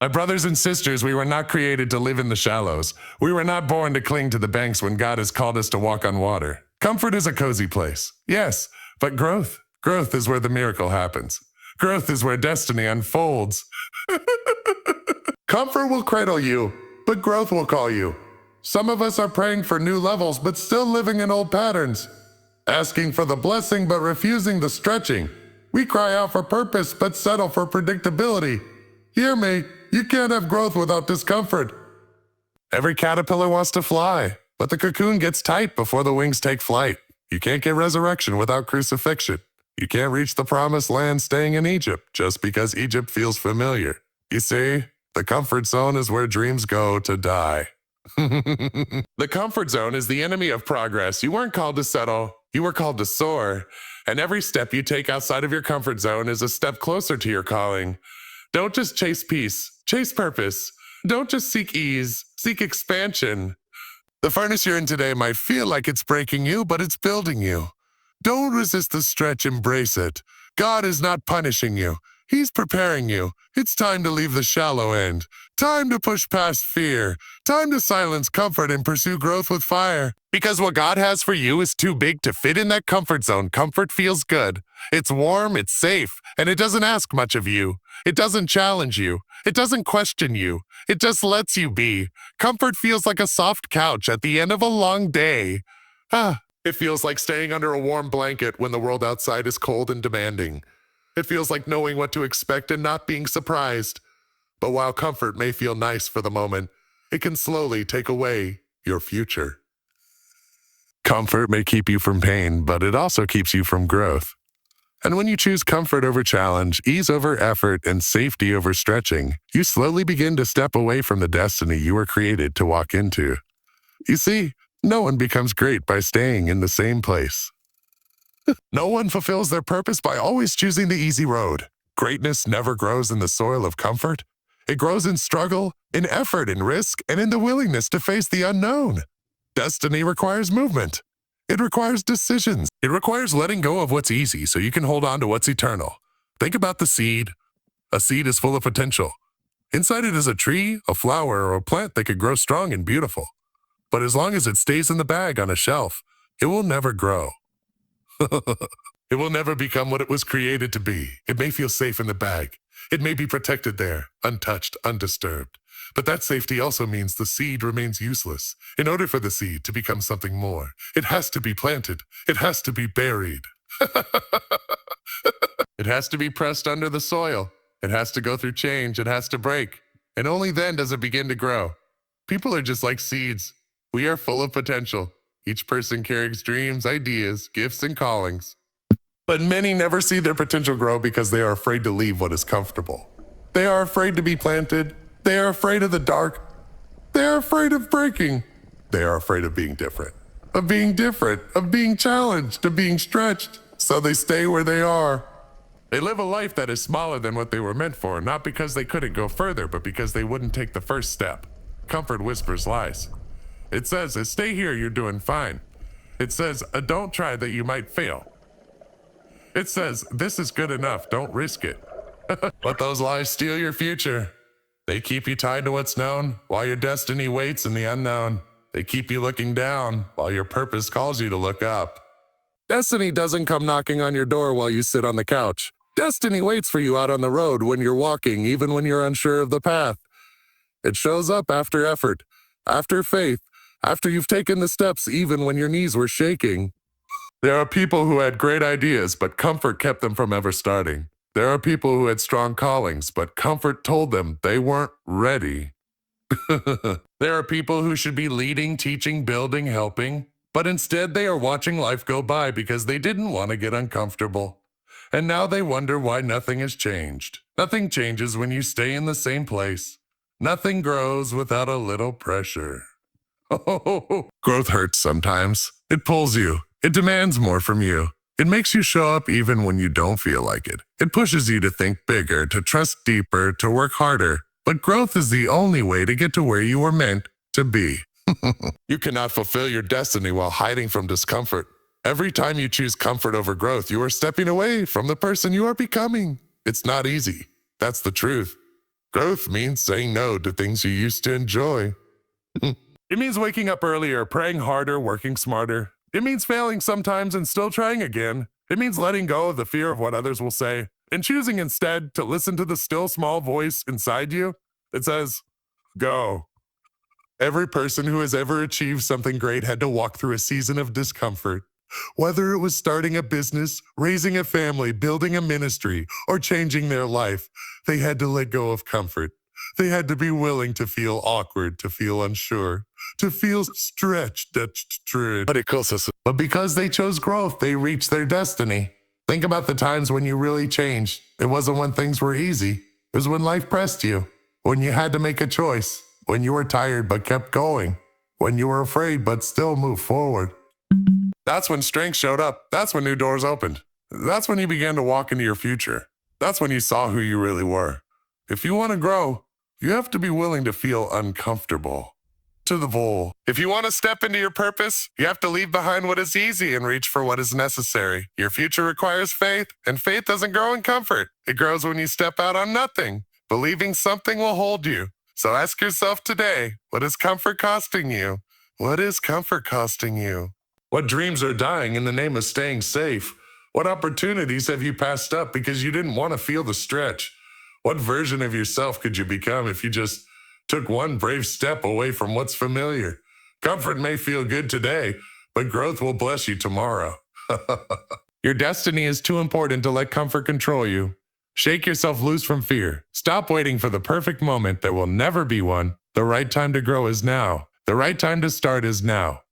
My brothers and sisters, we were not created to live in the shallows. We were not born to cling to the banks when God has called us to walk on water. Comfort is a cozy place, yes, but growth is where the miracle happens. Growth is where destiny unfolds. Comfort will cradle you, but growth will call you. Some of us are praying for new levels, but still living in old patterns. Asking for the blessing, but refusing the stretching. We cry out for purpose, but settle for predictability. Hear me, you can't have growth without discomfort. Every caterpillar wants to fly, but the cocoon gets tight before the wings take flight. You can't get resurrection without crucifixion. You can't reach the promised land staying in Egypt just because Egypt feels familiar. You see, the comfort zone is where dreams go to die. The comfort zone is the enemy of progress. You weren't called to settle, you were called to soar. And every step you take outside of your comfort zone is a step closer to your calling. Don't just chase peace, chase purpose. Don't just seek ease, seek expansion. The furnace you're in today might feel like it's breaking you, but it's building you. Don't resist the stretch, embrace it. God is not punishing you. He's preparing you. It's time to leave the shallow end. Time to push past fear. Time to silence comfort and pursue growth with fire. Because what God has for you is too big to fit in that comfort zone. Comfort feels good. It's warm, it's safe, and it doesn't ask much of you. It doesn't challenge you. It doesn't question you. It just lets you be. Comfort feels like a soft couch at the end of a long day. It feels like staying under a warm blanket when the world outside is cold and demanding. It feels like knowing what to expect and not being surprised. But while comfort may feel nice for the moment, it can slowly take away your future. Comfort may keep you from pain, but it also keeps you from growth. And when you choose comfort over challenge, ease over effort, and safety over stretching, you slowly begin to step away from the destiny you were created to walk into. You see, no one becomes great by staying in the same place. No one fulfills their purpose by always choosing the easy road. Greatness never grows in the soil of comfort. It grows in struggle, in effort, in risk, and in the willingness to face the unknown. Destiny requires movement. It requires decisions. It requires letting go of what's easy so you can hold on to what's eternal. Think about the seed. A seed is full of potential. Inside it is a tree, a flower, or a plant that could grow strong and beautiful. But as long as it stays in the bag on a shelf, it will never grow. It will never become what it was created to be. It may feel safe in the bag. It may be protected there, untouched, undisturbed. But that safety also means the seed remains useless. In order for the seed to become something more, it has to be planted. It has to be buried. It has to be pressed under the soil. It has to go through change. It has to break. And only then does it begin to grow. People are just like seeds. We are full of potential. Each person carries dreams, ideas, gifts, and callings. But many never see their potential grow because they are afraid to leave what is comfortable. They are afraid to be planted. They are afraid of the dark. They are afraid of breaking. They are afraid of being different. Of being challenged, of being stretched. So they stay where they are. They live a life that is smaller than what they were meant for, not because they couldn't go further, but because they wouldn't take the first step. Comfort whispers lies. It says, stay here, you're doing fine. It says, don't try that you might fail. It says, this is good enough, don't risk it. But those lies steal your future. They keep you tied to what's known, while your destiny waits in the unknown. They keep you looking down, while your purpose calls you to look up. Destiny doesn't come knocking on your door while you sit on the couch. Destiny waits for you out on the road when you're walking, even when you're unsure of the path. It shows up after effort, after faith, after you've taken the steps even when your knees were shaking. There are people who had great ideas, but comfort kept them from ever starting. There are people who had strong callings, but comfort told them they weren't ready. There are people who should be leading, teaching, building, helping, but instead they are watching life go by because they didn't want to get uncomfortable. And now they wonder why nothing has changed. Nothing changes when you stay in the same place. Nothing grows without a little pressure. Growth hurts sometimes. It pulls you. It demands more from you. It makes you show up even when you don't feel like it. It pushes you to think bigger, to trust deeper, to work harder. But growth is the only way to get to where you were meant to be. You cannot fulfill your destiny while hiding from discomfort. Every time you choose comfort over growth, you are stepping away from the person you are becoming. It's not easy. That's the truth. Growth means saying no to things you used to enjoy. It means waking up earlier, praying harder, working smarter. It means failing sometimes and still trying again. It means letting go of the fear of what others will say and choosing instead to listen to the still small voice inside you that says, go. Every person who has ever achieved something great had to walk through a season of discomfort. Whether it was starting a business, raising a family, building a ministry, or changing their life, they had to let go of comfort. They had to be willing to feel awkward, to feel unsure, to feel stretched. But because they chose growth, they reached their destiny. Think about the times when you really changed. It wasn't when things were easy. It was when life pressed you, when you had to make a choice, when you were tired but kept going, when you were afraid but still moved forward. That's when strength showed up. That's when new doors opened. That's when you began to walk into your future. That's when you saw who you really were. If you want to grow, you have to be willing to feel uncomfortable. To the full. If you want to step into your purpose, you have to leave behind what is easy and reach for what is necessary. Your future requires faith, and faith doesn't grow in comfort. It grows when you step out on nothing, believing something will hold you. So ask yourself today, what is comfort costing you? What is comfort costing you? What dreams are dying in the name of staying safe? What opportunities have you passed up because you didn't want to feel the stretch? What version of yourself could you become if you just took one brave step away from what's familiar? Comfort may feel good today, but growth will bless you tomorrow. Your destiny is too important to let comfort control you. Shake yourself loose from fear. Stop waiting for the perfect moment. There will never be one. The right time to grow is now. The right time to start is now.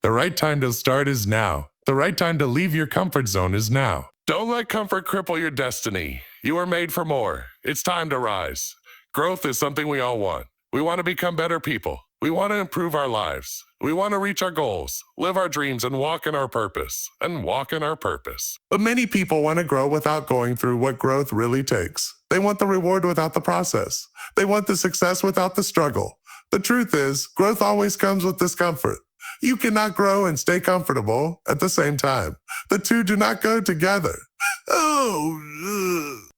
The right time to start is now. The right time to leave your comfort zone is now. Don't let comfort cripple your destiny. You are made for more. It's time to rise. Growth is something we all want. We want to become better people. We want to improve our lives. We want to reach our goals, live our dreams, and walk in our purpose. But many people want to grow without going through what growth really takes. They want the reward without the process. They want the success without the struggle. The truth is, growth always comes with discomfort. You cannot grow and stay comfortable at the same time. The two do not go together.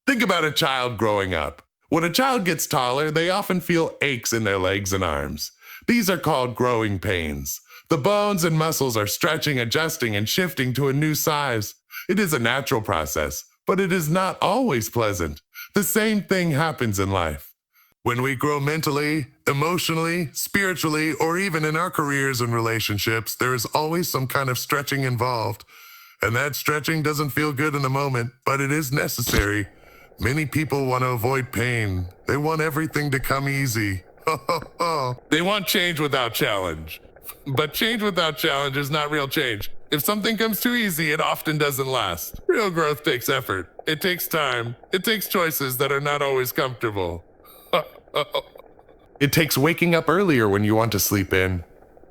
Think about a child growing up. When a child gets taller, they often feel aches in their legs and arms. These are called growing pains. The bones and muscles are stretching, adjusting, and shifting to a new size. It is a natural process, but it is not always pleasant. The same thing happens in life. When we grow mentally, emotionally, spiritually, or even in our careers and relationships, there is always some kind of stretching involved. And that stretching doesn't feel good in the moment, but it is necessary. Many people want to avoid pain. They want everything to come easy. They want change without challenge. But change without challenge is not real change. If something comes too easy, it often doesn't last. Real growth takes effort. It takes time. It takes choices that are not always comfortable. It takes waking up earlier when you want to sleep in.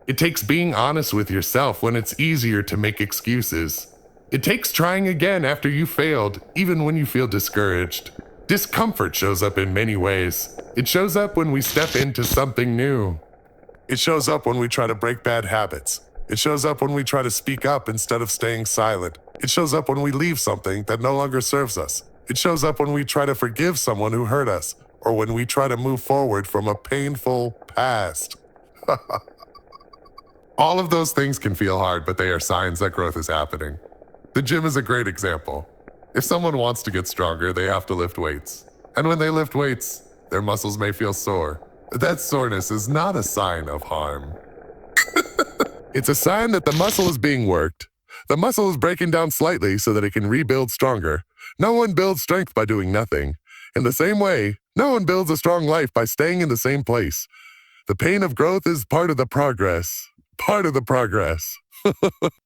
It takes being honest with yourself when it's easier to make excuses. It takes trying again after you failed, even when you feel discouraged. Discomfort shows up in many ways. It shows up when we step into something new. It shows up when we try to break bad habits. It shows up when we try to speak up instead of staying silent. It shows up when we leave something that no longer serves us. It shows up when we try to forgive someone who hurt us, or when we try to move forward from a painful past. All of those things can feel hard, but they are signs that growth is happening. The gym is a great example. If someone wants to get stronger, they have to lift weights. And when they lift weights, their muscles may feel sore. But that soreness is not a sign of harm. It's a sign that the muscle is being worked. The muscle is breaking down slightly so that it can rebuild stronger. No one builds strength by doing nothing. In the same way, no one builds a strong life by staying in the same place. The pain of growth is part of the progress.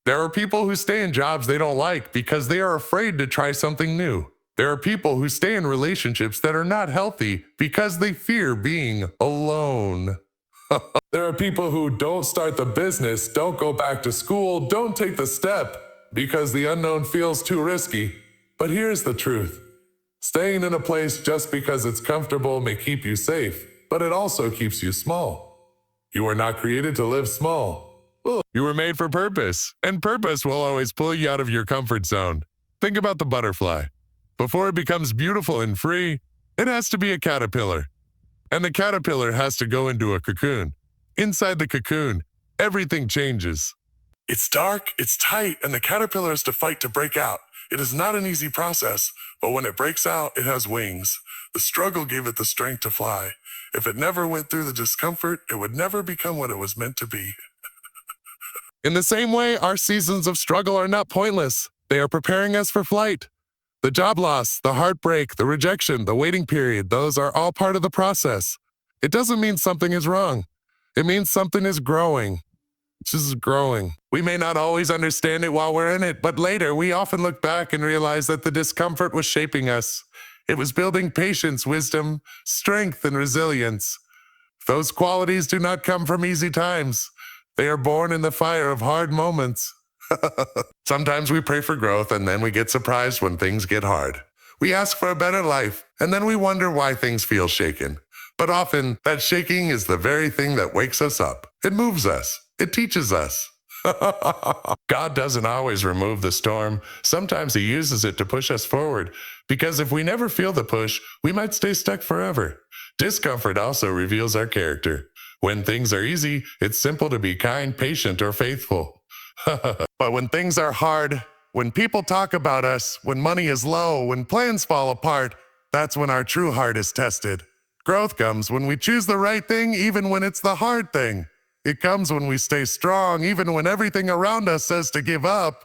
There are people who stay in jobs they don't like because they are afraid to try something new. There are people who stay in relationships that are not healthy because they fear being alone. There are people who don't start the business, don't go back to school, don't take the step because the unknown feels too risky. But here's the truth. Staying in a place just because it's comfortable may keep you safe, but it also keeps you small. You were not created to live small. You were made for purpose, and purpose will always pull you out of your comfort zone. Think about the butterfly. Before it becomes beautiful and free, it has to be a caterpillar. and the caterpillar has to go into a cocoon. Inside the cocoon, everything changes. It's dark, it's tight, and the caterpillar has to fight to break out. It is not an easy process, but when it breaks out, it has wings. The struggle gave it the strength to fly. If it never went through the discomfort, it would never become what it was meant to be. In the same way, our seasons of struggle are not pointless. They are preparing us for flight. The job loss, the heartbreak, the rejection, the waiting period, those are all part of the process. It doesn't mean something is wrong. It means something is growing. Just growing. We may not always understand it while we're in it, but later we often look back and realize that the discomfort was shaping us. It was building patience, wisdom, strength, and resilience. Those qualities do not come from easy times. They are born in the fire of hard moments. Sometimes we pray for growth and then we get surprised when things get hard. We ask for a better life and then we wonder why things feel shaken. But often, that shaking is the very thing that wakes us up. It moves us. It teaches us. God doesn't always remove the storm. Sometimes he uses it to push us forward. Because if we never feel the push, we might stay stuck forever. Discomfort also reveals our character. When things are easy, it's simple to be kind, patient, or faithful. But when things are hard, when people talk about us, when money is low, when plans fall apart, that's when our true heart is tested. Growth comes when we choose the right thing, even when it's the hard thing. It comes when we stay strong, even when everything around us says to give up.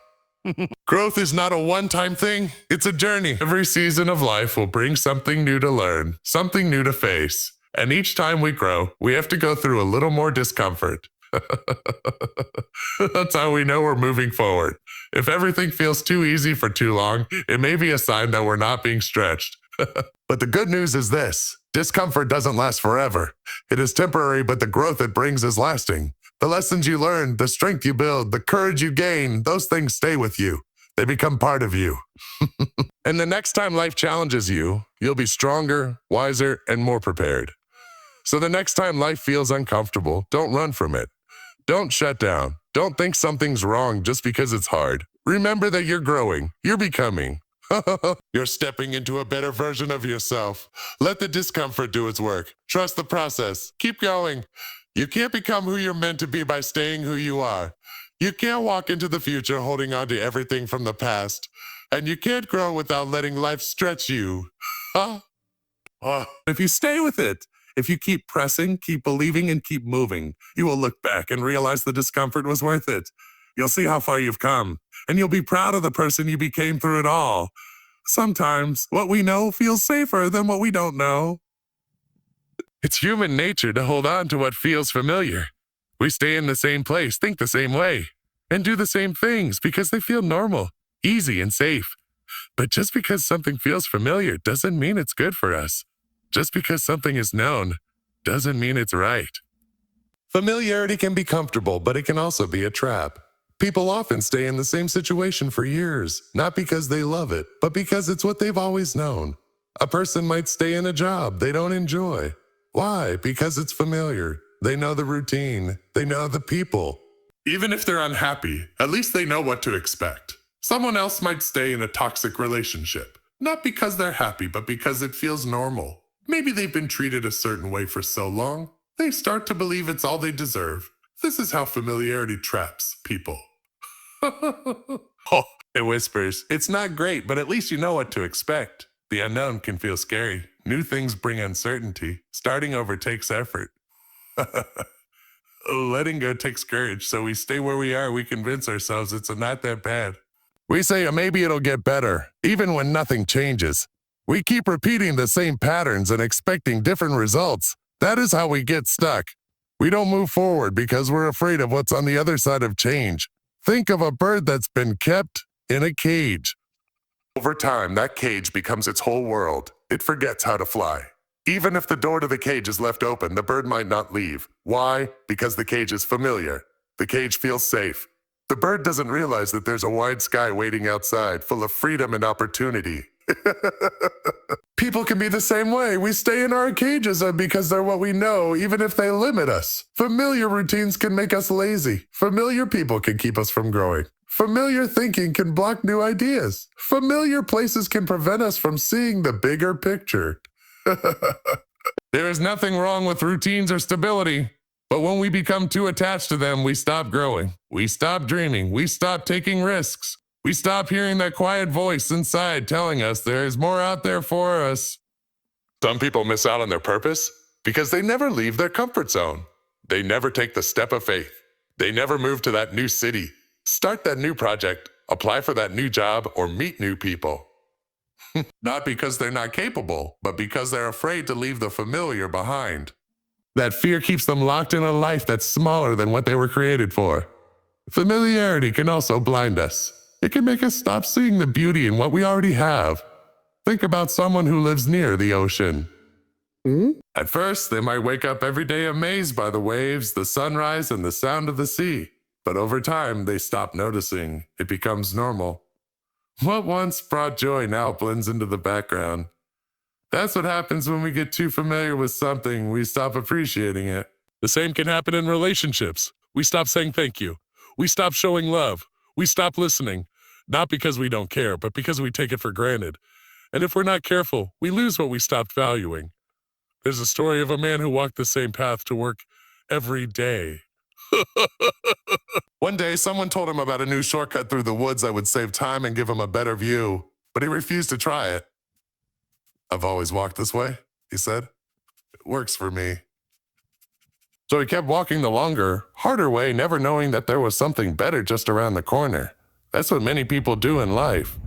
Growth is not a one-time thing, it's a journey. Every season of life will bring something new to learn, something new to face. And each time we grow, we have to go through a little more discomfort. That's how we know we're moving forward. If everything feels too easy for too long, it may be a sign that we're not being stretched. But the good news is this: discomfort doesn't last forever. It is temporary, but the growth it brings is lasting. The lessons you learn, the strength you build, the courage you gain, those things stay with you. They become part of you. And the next time life challenges you, you'll be stronger, wiser, and more prepared. So the next time life feels uncomfortable, don't run from it. Don't shut down. Don't think something's wrong just because it's hard. Remember that you're growing. You're becoming. You're stepping into a better version of yourself. Let the discomfort do its work. Trust the process. Keep going. You can't become who you're meant to be by staying who you are. You can't walk into the future holding on to everything from the past. And you can't grow without letting life stretch you. If you stay with it, if you keep pressing, keep believing, and keep moving, you will look back and realize the discomfort was worth it. You'll see how far you've come, and you'll be proud of the person you became through it all. Sometimes what we know feels safer than what we don't know. It's human nature to hold on to what feels familiar. We stay in the same place, think the same way, and do the same things because they feel normal, easy, and safe. But just because something feels familiar doesn't mean it's good for us. Just because something is known doesn't mean it's right. Familiarity can be comfortable, but it can also be a trap. People often stay in the same situation for years, not because they love it, but because it's what they've always known. A person might stay in a job they don't enjoy. Why? Because it's familiar. They know the routine. They know the people. Even if they're unhappy, at least they know what to expect. Someone else might stay in a toxic relationship, not because they're happy, but because it feels normal. Maybe they've been treated a certain way for so long, they start to believe it's all they deserve. This is how familiarity traps people. It whispers, it's not great, but at least you know what to expect. The unknown can feel scary. New things bring uncertainty. Starting over takes effort. Letting go takes courage, so we stay where we are. We convince ourselves it's not that bad. We say, maybe it'll get better, even when nothing changes. We keep repeating the same patterns and expecting different results. That is how we get stuck. We don't move forward because we're afraid of what's on the other side of change. Think of a bird that's been kept in a cage. Over time, that cage becomes its whole world. It forgets how to fly. Even if the door to the cage is left open, the bird might not leave. Why? Because the cage is familiar. The cage feels safe. The bird doesn't realize that there's a wide sky waiting outside, full of freedom and opportunity. People can be the same way. We stay in our cages because they're what we know, even if they limit us. Familiar routines can make us lazy. Familiar people can keep us from growing. Familiar thinking can block new ideas. Familiar places can prevent us from seeing the bigger picture. There is nothing wrong with routines or stability, but when we become too attached to them, we stop growing, we stop dreaming, we stop taking risks, we stop hearing that quiet voice inside telling us there is more out there for us. Some people miss out on their purpose because they never leave their comfort zone. They never take the step of faith. They never move to that new city, start that new project, apply for that new job, or meet new people. Not because they're not capable, but because they're afraid to leave the familiar behind. That fear keeps them locked in a life that's smaller than what they were created for. Familiarity can also blind us. It can make us stop seeing the beauty in what we already have. Think about someone who lives near the ocean. At first, they might wake up every day amazed by the waves, the sunrise, and the sound of the sea. But over time, they stop noticing. It becomes normal. What once brought joy now blends into the background. That's what happens when we get too familiar with something, we stop appreciating it. The same can happen in relationships. We stop saying thank you. We stop showing love. We stop listening. Not because we don't care, but because we take it for granted. And if we're not careful, we lose what we stopped valuing. There's a story of a man who walked the same path to work every day. One day, someone told him about a new shortcut through the woods that would save time and give him a better view, but he refused to try it. I've always walked this way, he said. It works for me. So he kept walking the longer, harder way, never knowing that there was something better just around the corner. That's what many people do in life.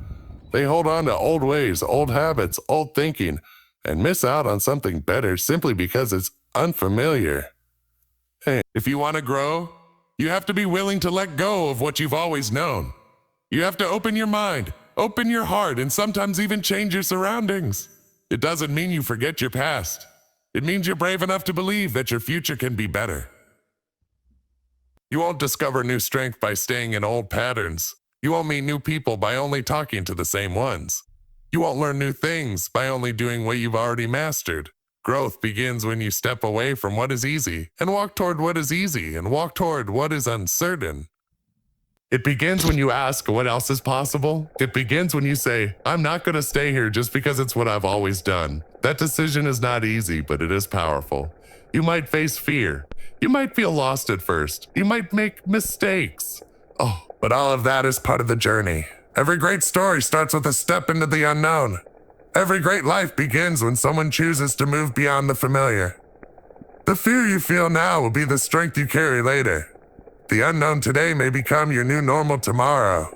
They hold on to old ways, old habits, old thinking, and miss out on something better simply because it's unfamiliar. Hey, if you want to grow, you have to be willing to let go of what you've always known. You have to open your mind, open your heart, and sometimes even change your surroundings. It doesn't mean you forget your past. It means you're brave enough to believe that your future can be better. You won't discover new strength by staying in old patterns. You won't meet new people by only talking to the same ones. You won't learn new things by only doing what you've already mastered. Growth begins when you step away from what is easy and walk toward what is easy and walk toward what is uncertain. It begins when you ask what else is possible. It begins when you say, I'm not going to stay here just because it's what I've always done. That decision is not easy, but it is powerful. You might face fear. You might feel lost at first. You might make mistakes. Oh, but all of that is part of the journey. Every great story starts with a step into the unknown. Every great life begins when someone chooses to move beyond the familiar. The fear you feel now will be the strength you carry later. The unknown today may become your new normal tomorrow.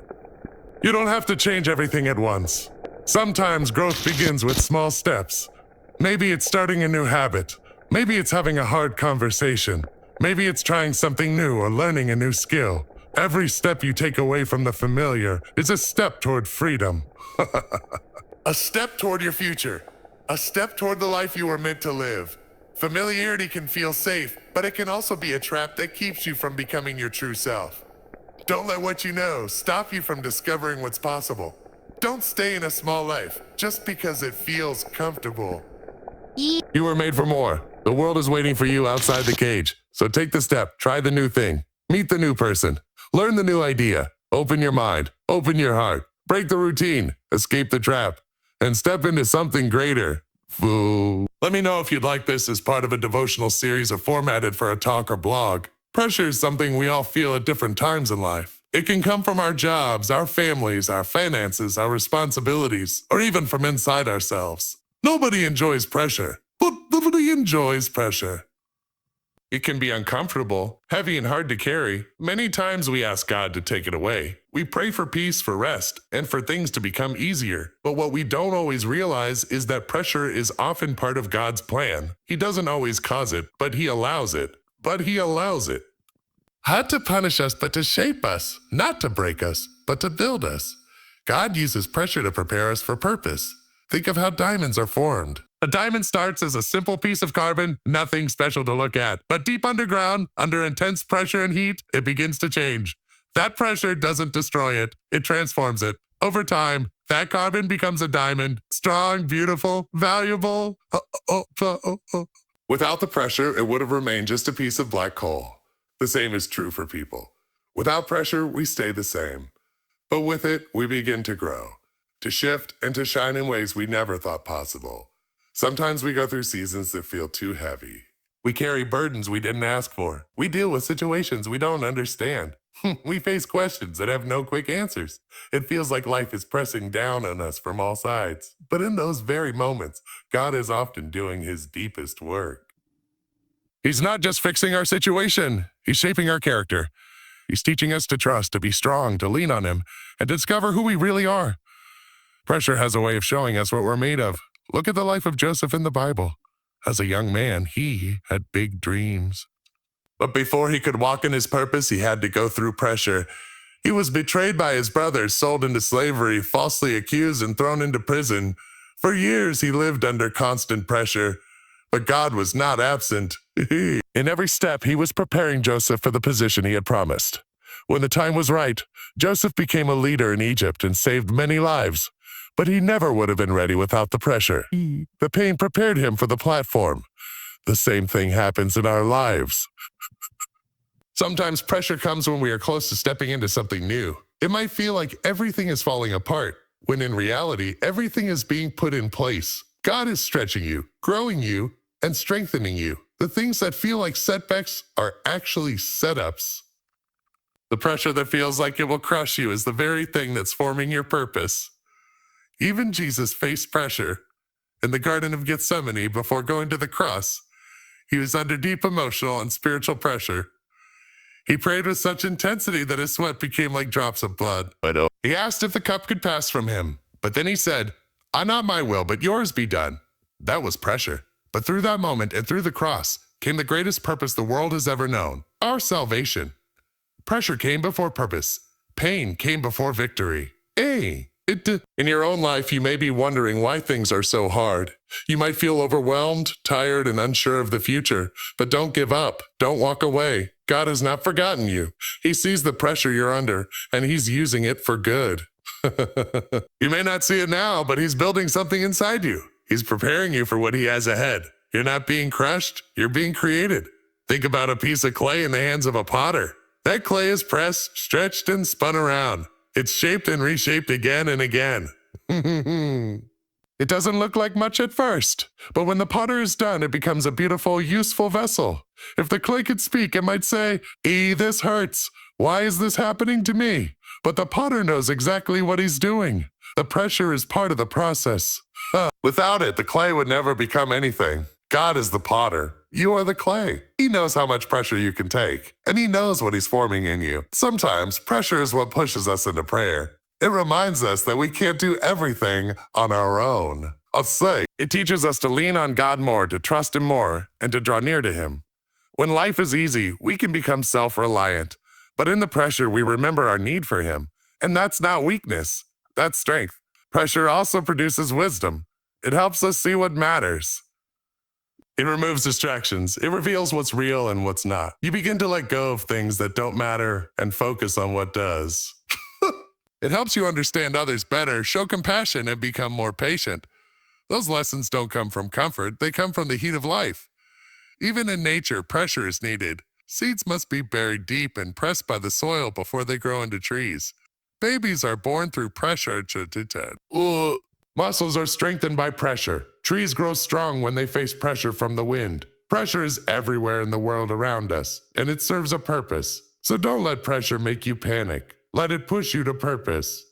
You don't have to change everything at once. Sometimes growth begins with small steps. Maybe it's starting a new habit. Maybe it's having a hard conversation. Maybe it's trying something new or learning a new skill. Every step you take away from the familiar is a step toward freedom. A step toward your future. A step toward the life you were meant to live. Familiarity can feel safe, but it can also be a trap that keeps you from becoming your true self. Don't let what you know stop you from discovering what's possible. Don't stay in a small life just because it feels comfortable. You were made for more. The world is waiting for you outside the cage. So take the step, try the new thing, meet the new person, learn the new idea, open your mind, open your heart, break the routine, escape the trap, and step into something greater. Fool. Let me know if you'd like this as part of a devotional series or formatted for a talk or blog. Pressure is something we all feel at different times in life. It can come from our jobs, our families, our finances, our responsibilities, or even from inside ourselves. Nobody enjoys pressure, but nobody enjoys pressure. It can be uncomfortable, heavy and hard to carry. Many times we ask God to take it away. We pray for peace, for rest, and for things to become easier. But what we don't always realize is that pressure is often part of God's plan. He doesn't always cause it, but He allows it. Not to punish us, but to shape us. Not to break us, but to build us. God uses pressure to prepare us for purpose. Think of how diamonds are formed. A diamond starts as a simple piece of carbon, nothing special to look at. But deep underground, under intense pressure and heat, it begins to change. That pressure doesn't destroy it, it transforms it. Over time, that carbon becomes a diamond, strong, beautiful, valuable. Without the pressure, it would have remained just a piece of black coal. The same is true for people. Without pressure, we stay the same. But with it, we begin to grow, to shift, and to shine in ways we never thought possible. Sometimes we go through seasons that feel too heavy. We carry burdens we didn't ask for. We deal with situations we don't understand. We face questions that have no quick answers. It feels like life is pressing down on us from all sides. But in those very moments, God is often doing his deepest work. He's not just fixing our situation, he's shaping our character. He's teaching us to trust, to be strong, to lean on him, and to discover who we really are. Pressure has a way of showing us what we're made of. Look at the life of Joseph in the Bible. As a young man, he had big dreams. But before he could walk in his purpose, he had to go through pressure. He was betrayed by his brothers, sold into slavery, falsely accused, and thrown into prison. For years, he lived under constant pressure. But God was not absent. In every step, he was preparing Joseph for the position he had promised. When the time was right, Joseph became a leader in Egypt and saved many lives. But he never would have been ready without the pressure. The pain prepared him for the platform. The same thing happens in our lives. Sometimes pressure comes when we are close to stepping into something new. It might feel like everything is falling apart, when in reality, everything is being put in place. God is stretching you, growing you, and strengthening you. The things that feel like setbacks are actually setups. The pressure that feels like it will crush you is the very thing that's forming your purpose. Even Jesus faced pressure. In the Garden of Gethsemane, before going to the cross, he was under deep emotional and spiritual pressure. He prayed with such intensity that his sweat became like drops of blood. He asked if the cup could pass from him, but then he said, "Not my will, but yours be done." That was pressure. But through that moment and through the cross came the greatest purpose the world has ever known, our salvation. Pressure came before purpose. Pain came before victory. In your own life, you may be wondering why things are so hard. You might feel overwhelmed, tired, and unsure of the future. But don't give up. Don't walk away. God has not forgotten you. He sees the pressure you're under, and he's using it for good. You may not see it now, but he's building something inside you. He's preparing you for what he has ahead. You're not being crushed, you're being created. Think about a piece of clay in the hands of a potter. That clay is pressed, stretched, and spun around. It's shaped and reshaped again and again. It doesn't look like much at first, but when the potter is done, it becomes a beautiful, useful vessel. If the clay could speak, it might say, "This hurts. Why is this happening to me?" But the potter knows exactly what he's doing. The pressure is part of the process. Without it, the clay would never become anything. God is the potter. You are the clay. He knows how much pressure you can take, and he knows what he's forming in you. Sometimes, pressure is what pushes us into prayer. It reminds us that we can't do everything on our own. It teaches us to lean on God more, to trust him more, and to draw near to him. When life is easy, we can become self-reliant. But in the pressure, we remember our need for him. And that's not weakness. That's strength. Pressure also produces wisdom. It helps us see what matters. It removes distractions. It reveals what's real and what's not. You begin to let go of things that don't matter and focus on what does. It helps you understand others better, show compassion, and become more patient. Those lessons don't come from comfort. They come from the heat of life. Even in nature, pressure is needed. Seeds must be buried deep and pressed by the soil before they grow into trees. Babies are born through pressure. Muscles are strengthened by pressure. Trees grow strong when they face pressure from the wind. Pressure is everywhere in the world around us, and it serves a purpose. So don't let pressure make you panic. Let it push you to purpose.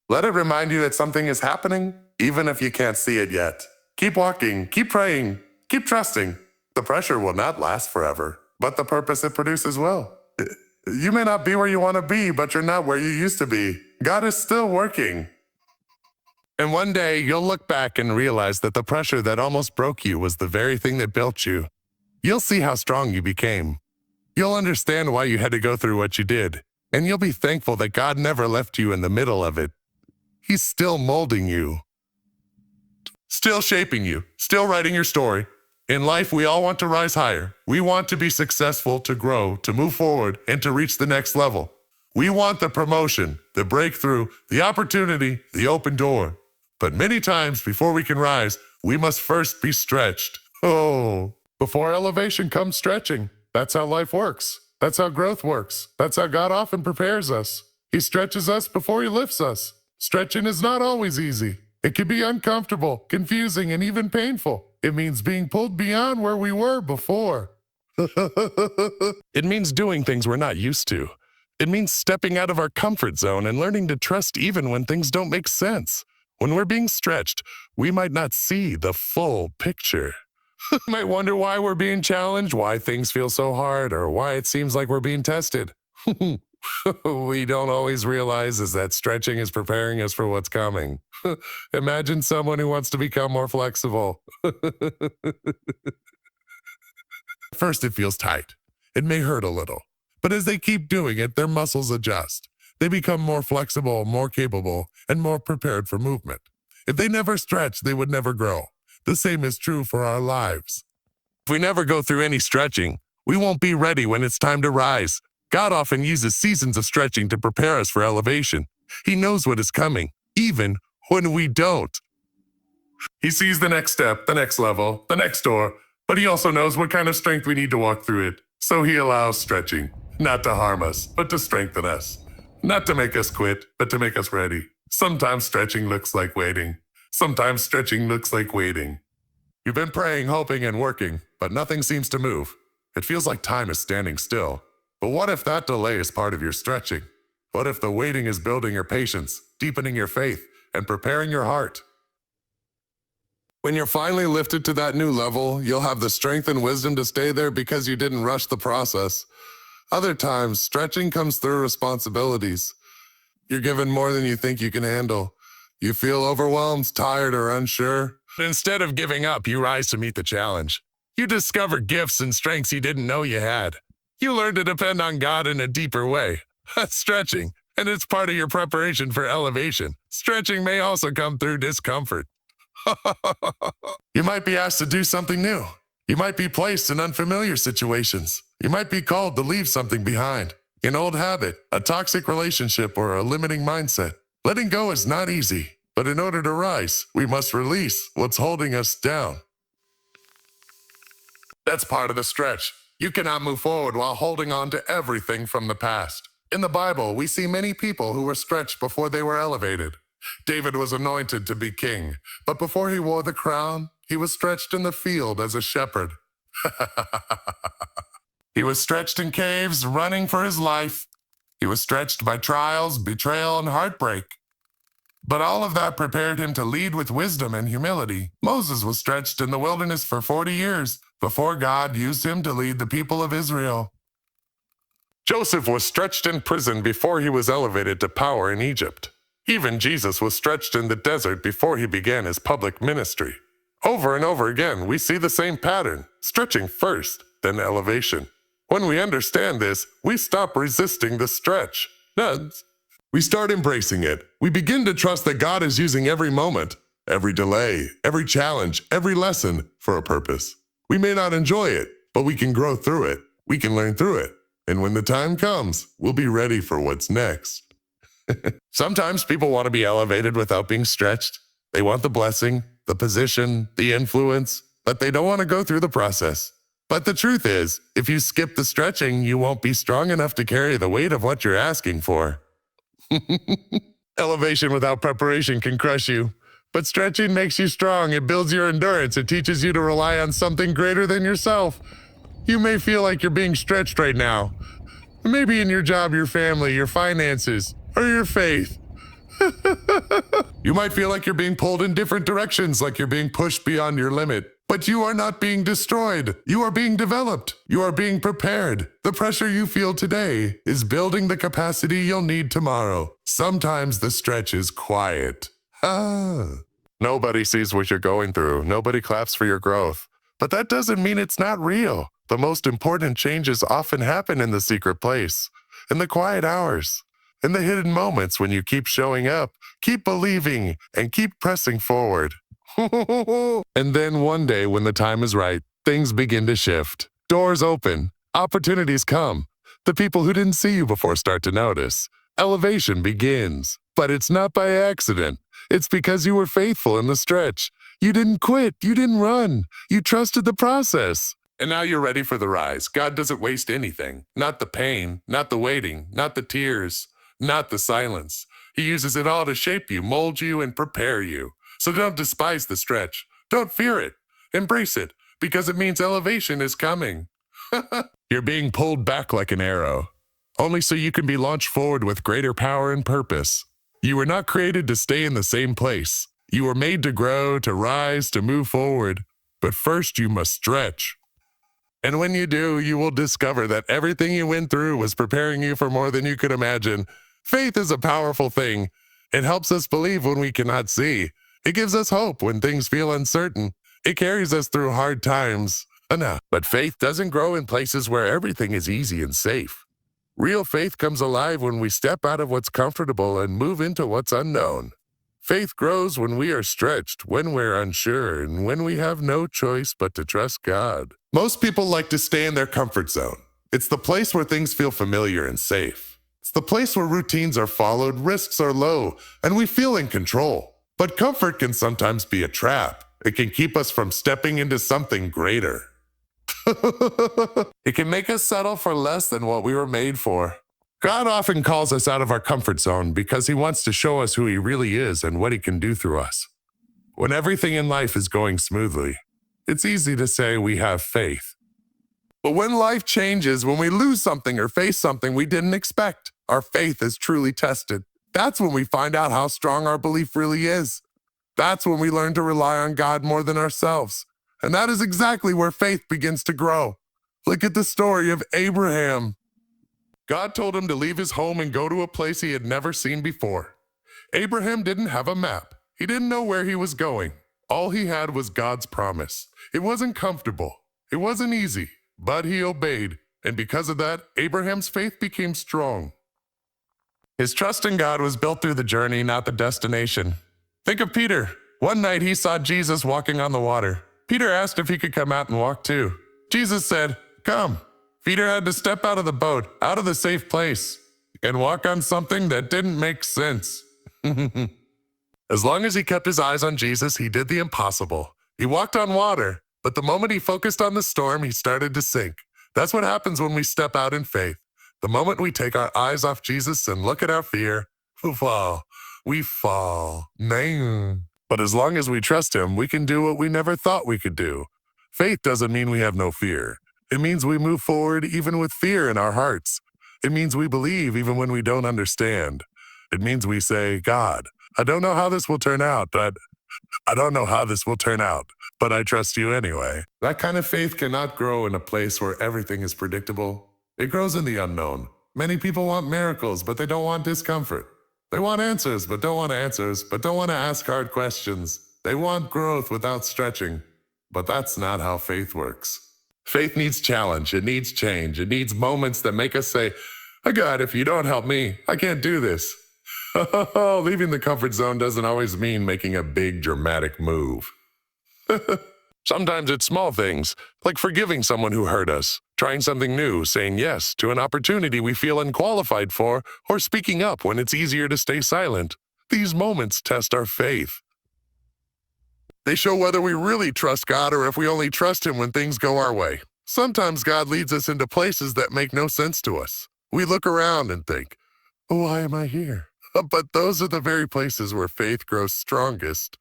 Let it remind you that something is happening, even if you can't see it yet. Keep walking, keep praying, keep trusting. The pressure will not last forever, but the purpose it produces will. You may not be where you want to be, but you're not where you used to be. God is still working. And one day, you'll look back and realize that the pressure that almost broke you was the very thing that built you. You'll see how strong you became. You'll understand why you had to go through what you did. And you'll be thankful that God never left you in the middle of it. He's still molding you. Still shaping you. Still writing your story. In life, we all want to rise higher. We want to be successful, to grow, to move forward, and to reach the next level. We want the promotion, the breakthrough, the opportunity, the open door. But many times before we can rise, we must first be stretched. Before elevation comes stretching. That's how life works. That's how growth works. That's how God often prepares us. He stretches us before he lifts us. Stretching is not always easy. It can be uncomfortable, confusing, and even painful. It means being pulled beyond where we were before. It means doing things we're not used to. It means stepping out of our comfort zone and learning to trust even when things don't make sense. When we're being stretched, we might not see the full picture. You might wonder why we're being challenged, why things feel so hard, or why it seems like we're being tested. We don't always realize is that stretching is preparing us for what's coming. Imagine someone who wants to become more flexible. At first, it feels tight. It may hurt a little. But as they keep doing it, their muscles adjust. They become more flexible, more capable, and more prepared for movement. If they never stretch, they would never grow. The same is true for our lives. If we never go through any stretching, we won't be ready when it's time to rise. God often uses seasons of stretching to prepare us for elevation. He knows what is coming, even when we don't. He sees the next step, the next level, the next door, but he also knows what kind of strength we need to walk through it. So he allows stretching, not to harm us, but to strengthen us. Not to make us quit, but to make us ready. Sometimes stretching looks like waiting. Sometimes stretching looks like waiting. You've been praying, hoping, and working, but nothing seems to move. It feels like time is standing still. But what if that delay is part of your stretching? What if the waiting is building your patience, deepening your faith, and preparing your heart? When you're finally lifted to that new level, you'll have the strength and wisdom to stay there because you didn't rush the process. Other times, stretching comes through responsibilities. You're given more than you think you can handle. You feel overwhelmed, tired, or unsure. But instead of giving up, you rise to meet the challenge. You discover gifts and strengths you didn't know you had. You learn to depend on God in a deeper way. That's stretching, and it's part of your preparation for elevation. Stretching may also come through discomfort. You might be asked to do something new. You might be placed in unfamiliar situations. You might be called to leave something behind. An old habit, a toxic relationship, or a limiting mindset. Letting go is not easy, but in order to rise, we must release what's holding us down. That's part of the stretch. You cannot move forward while holding on to everything from the past. In the Bible, we see many people who were stretched before they were elevated. David was anointed to be king, but before he wore the crown, he was stretched in the field as a shepherd. He was stretched in caves, running for his life. He was stretched by trials, betrayal, and heartbreak. But all of that prepared him to lead with wisdom and humility. Moses was stretched in the wilderness for 40 years before God used him to lead the people of Israel. Joseph was stretched in prison before he was elevated to power in Egypt. Even Jesus was stretched in the desert before he began his public ministry. Over and over again, we see the same pattern, stretching first, then elevation. When we understand this, we stop resisting the stretch. We start embracing it. We begin to trust that God is using every moment, every delay, every challenge, every lesson for a purpose. We may not enjoy it, but we can grow through it. We can learn through it. And when the time comes, we'll be ready for what's next. Sometimes people want to be elevated without being stretched. They want the blessing, the position, the influence, but they don't want to go through the process. But the truth is, if you skip the stretching, you won't be strong enough to carry the weight of what you're asking for. Elevation without preparation can crush you, but stretching makes you strong. It builds your endurance. It teaches you to rely on something greater than yourself. You may feel like you're being stretched right now. Maybe in your job, your family, your finances, or your faith. You might feel like you're being pulled in different directions, like you're being pushed beyond your limit. But you are not being destroyed. You are being developed. You are being prepared. The pressure you feel today is building the capacity you'll need tomorrow. Sometimes the stretch is quiet. Nobody sees what you're going through. Nobody claps for your growth. But that doesn't mean it's not real. The most important changes often happen in the secret place, in the quiet hours, in the hidden moments when you keep showing up, keep believing, and keep pressing forward. And then one day when the time is right, things begin to shift. Doors open. Opportunities come. The people who didn't see you before start to notice. Elevation begins. But it's not by accident. It's because you were faithful in the stretch. You didn't quit. You didn't run. You trusted the process. And now you're ready for the rise. God doesn't waste anything. Not the pain, not the waiting, not the tears, not the silence. He uses it all to shape you, mold you, and prepare you. So don't despise the stretch. Don't fear it. Embrace it, because it means elevation is coming. You're being pulled back like an arrow, only so you can be launched forward with greater power and purpose. You were not created to stay in the same place. You were made to grow, to rise, to move forward. But first you must stretch. And when you do, you will discover that everything you went through was preparing you for more than you could imagine. Faith is a powerful thing. It helps us believe when we cannot see. It gives us hope when things feel uncertain. It carries us through hard times. But faith doesn't grow in places where everything is easy and safe. Real faith comes alive when we step out of what's comfortable and move into what's unknown. Faith grows when we are stretched, when we're unsure, and when we have no choice but to trust God. Most people like to stay in their comfort zone. It's the place where things feel familiar and safe. It's the place where routines are followed, risks are low, and we feel in control. But comfort can sometimes be a trap. It can keep us from stepping into something greater. It can make us settle for less than what we were made for. God often calls us out of our comfort zone because he wants to show us who he really is and what he can do through us. When everything in life is going smoothly, it's easy to say we have faith. But when life changes, when we lose something or face something we didn't expect, our faith is truly tested. That's when we find out how strong our belief really is. That's when we learn to rely on God more than ourselves. And that is exactly where faith begins to grow. Look at the story of Abraham. God told him to leave his home and go to a place he had never seen before. Abraham didn't have a map. He didn't know where he was going. All he had was God's promise. It wasn't comfortable. It wasn't easy, but he obeyed. And because of that, Abraham's faith became strong. His trust in God was built through the journey, not the destination. Think of Peter. One night he saw Jesus walking on the water. Peter asked if he could come out and walk too. Jesus said, "Come." Peter had to step out of the boat, out of the safe place, and walk on something that didn't make sense. As long as he kept his eyes on Jesus, he did the impossible. He walked on water, but the moment he focused on the storm, he started to sink. That's what happens when we step out in faith. The moment we take our eyes off Jesus and look at our fear, we fall. We fall. But as long as we trust him, we can do what we never thought we could do. Faith doesn't mean we have no fear. It means we move forward even with fear in our hearts. It means we believe even when we don't understand. It means we say, God, I don't know how this will turn out, but I trust you anyway. That kind of faith cannot grow in a place where everything is predictable. It grows in the unknown. Many people want miracles, but they don't want discomfort. They want answers, but don't want to ask hard questions. They want growth without stretching. But that's not how faith works. Faith needs challenge, it needs change, it needs moments that make us say, oh God, if you don't help me, I can't do this. Leaving the comfort zone doesn't always mean making a big dramatic move. Sometimes it's small things, like forgiving someone who hurt us, trying something new, saying yes to an opportunity we feel unqualified for, or speaking up when it's easier to stay silent. These moments test our faith. They show whether we really trust God or if we only trust him when things go our way. Sometimes God leads us into places that make no sense to us. We look around and think, why am I here? But those are the very places where faith grows strongest.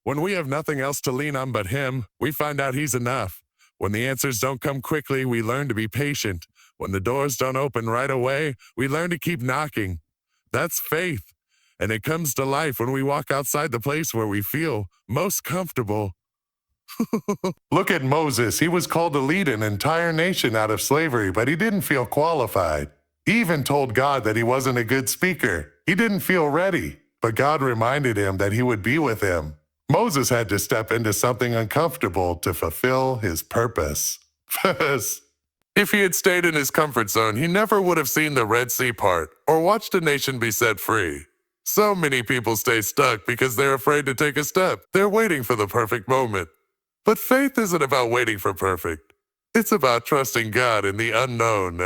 When we have nothing else to lean on but him, we find out he's enough. When the answers don't come quickly, we learn to be patient. When the doors don't open right away, we learn to keep knocking. That's faith. And it comes to life when we walk outside the place where we feel most comfortable. Look at Moses. He was called to lead an entire nation out of slavery, but he didn't feel qualified. He even told God that he wasn't a good speaker. He didn't feel ready, but God reminded him that he would be with him. Moses had to step into something uncomfortable to fulfill his purpose. If he had stayed in his comfort zone, he never would have seen the Red Sea part or watched a nation be set free. So many people stay stuck because they're afraid to take a step. They're waiting for the perfect moment. But faith isn't about waiting for perfect. It's about trusting God in the unknown.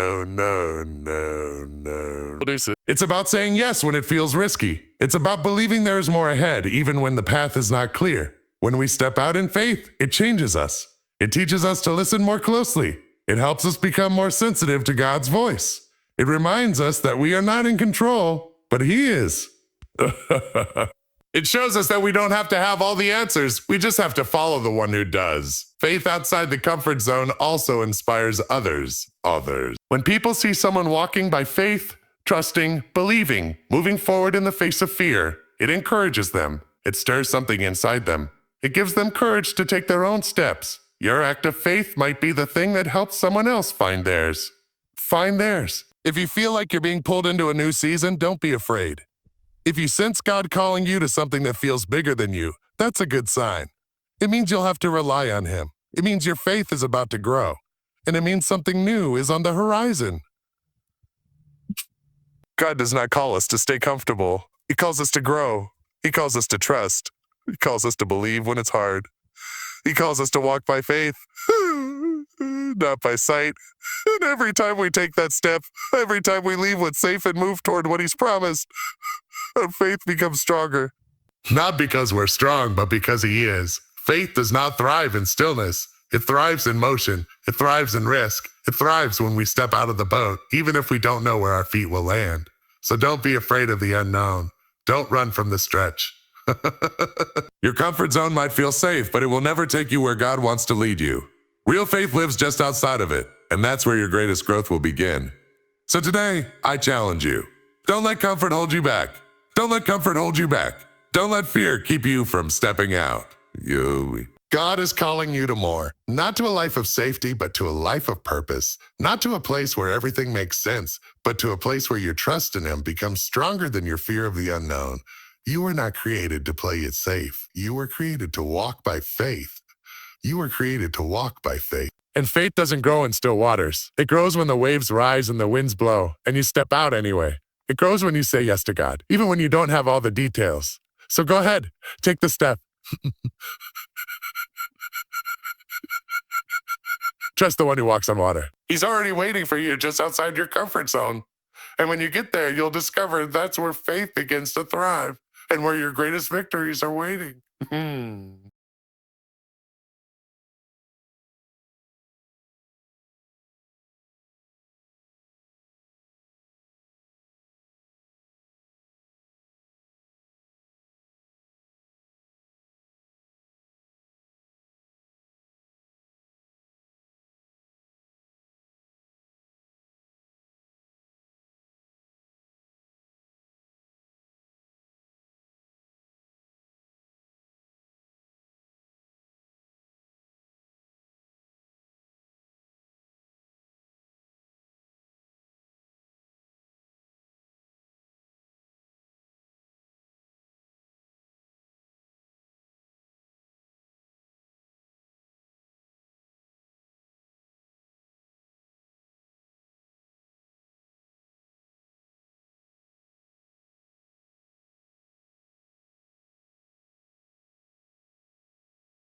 It's about saying yes when it feels risky. It's about believing there is more ahead, even when the path is not clear. When we step out in faith, it changes us. It teaches us to listen more closely. It helps us become more sensitive to God's voice. It reminds us that we are not in control, but he is. It shows us that we don't have to have all the answers. We just have to follow the one who does. Faith outside the comfort zone also inspires others. When people see someone walking by faith, trusting, believing, moving forward in the face of fear, it encourages them. It stirs something inside them. It gives them courage to take their own steps. Your act of faith might be the thing that helps someone else find theirs. Find theirs. If you feel like you're being pulled into a new season, don't be afraid. If you sense God calling you to something that feels bigger than you, that's a good sign. It means you'll have to rely on Him. It means your faith is about to grow. And it means something new is on the horizon. God does not call us to stay comfortable. He calls us to grow. He calls us to trust. He calls us to believe when it's hard. He calls us to walk by faith, not by sight. And every time we take that step, every time we leave what's safe and move toward what He's promised, our faith becomes stronger. Not because we're strong, but because He is. Faith does not thrive in stillness. It thrives in motion. It thrives in risk. It thrives when we step out of the boat, even if we don't know where our feet will land. So don't be afraid of the unknown. Don't run from the stretch. Your comfort zone might feel safe, but it will never take you where God wants to lead you. Real faith lives just outside of it, and that's where your greatest growth will begin. So today, I challenge you. Don't let comfort hold you back. Don't let comfort hold you back. Don't let fear keep you from stepping out. God is calling you to more, not to a life of safety, but to a life of purpose, not to a place where everything makes sense, but to a place where your trust in Him becomes stronger than your fear of the unknown. You were not created to play it safe. You were created to walk by faith. You were created to walk by faith. And faith doesn't grow in still waters. It grows when the waves rise and the winds blow, and you step out anyway. It grows when you say yes to God, even when you don't have all the details. So go ahead, take the step. Trust the one who walks on water. He's already waiting for you just outside your comfort zone. And when you get there, you'll discover that's where faith begins to thrive and where your greatest victories are waiting.